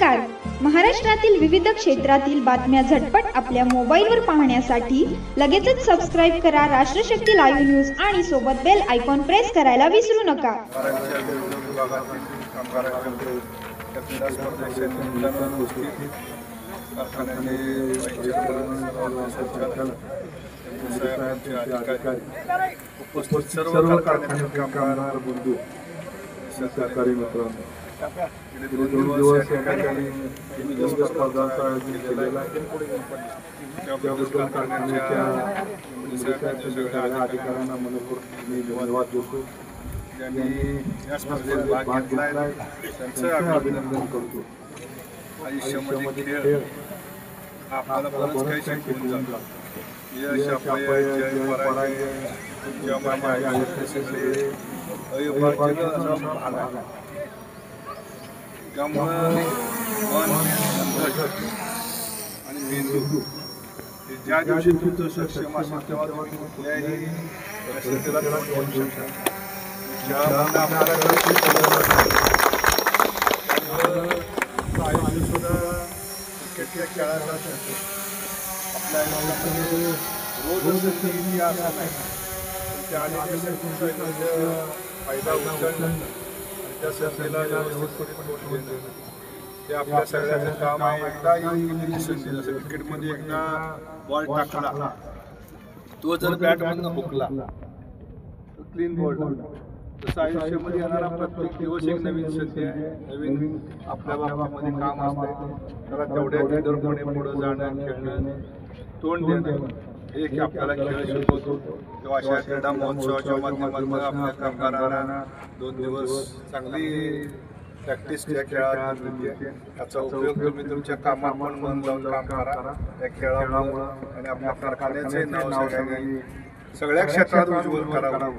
नमस्कार. महाराष्ट्रातील विविध क्षेत्रातील बातम्या झटपट आपल्या मोबाईलवर पाहण्यासाठी लगेचच सबस्क्राइब करा राष्ट्रशक्ती लाईव्ह न्यूज आणि सोबत बेल आयकॉन प्रेस करायला विसरू नका. सर्व कारखान्याचे कामगार बंधू सहकारी मित्रांनो, गेले 2 दिवस या ठिकाणी विविध स्पर्धांचं आयोजन केलेलं आहे. त्याबद्दल कारखान्याच्या सगळ्या अधिकाऱ्यांना मनपूर्वक मी धन्यवाद देतो. ज्यांनी या स्पर्धेत भाग घेतलाय त्यांचं अभिनंदन करतो. आयुष्यामध्ये खेळ आपल्याला बरंच काही शिकवून जातो. यश अपयश जय पराजय जेव्हा माझ्या आयुष्यात सगळे अविभाज्य असा भाग आहे. त्यामुळं मन आणि मेंदू ज्या दिवशी तुमचं सक्षम असेल तेव्हा तुम्ही कुठल्याही परिस्थितीला तोंड देऊ शकता. आयुष्य सुद्धा क्रिकेटच्या खेळाचा आपल्या आयुष्यामध्ये रोज संधी असा नाही, त्या अनेक फायदा उचलणं त्या संधीला ते आपल्या सगळ्याचं काम आहे. एकदा येऊन संधी जसं क्रिकेटमध्ये एकदा बॉल टाकला तो जर बॅटमधनं हुकला क्लीन बॉल, तसं आयुष्यामध्ये येणारा प्रत्येक दिवस एक नवीन संधी आहे. नवीन आपल्या बाबतीमध्ये काम असते. त्याला तेवढ्या निडरपणे पुढे जाणं, खेळणं, तोंड देणं हे आपल्याला खेळ शिकवतो. तेव्हा अशा क्रीडा महोत्सवाच्या माध्यमातून आपल्या कामगारांना 2 दिवस चांगली प्रॅक्टिस त्या खेळात मिळते. त्याचा उपयोग तुम्ही तुमच्या कामात पण मन लावून काम करा त्या खेळामुळं, आणि आपल्या कारखान्याचे नाव सगळ्या क्षेत्रात उज्ज्वल करावं.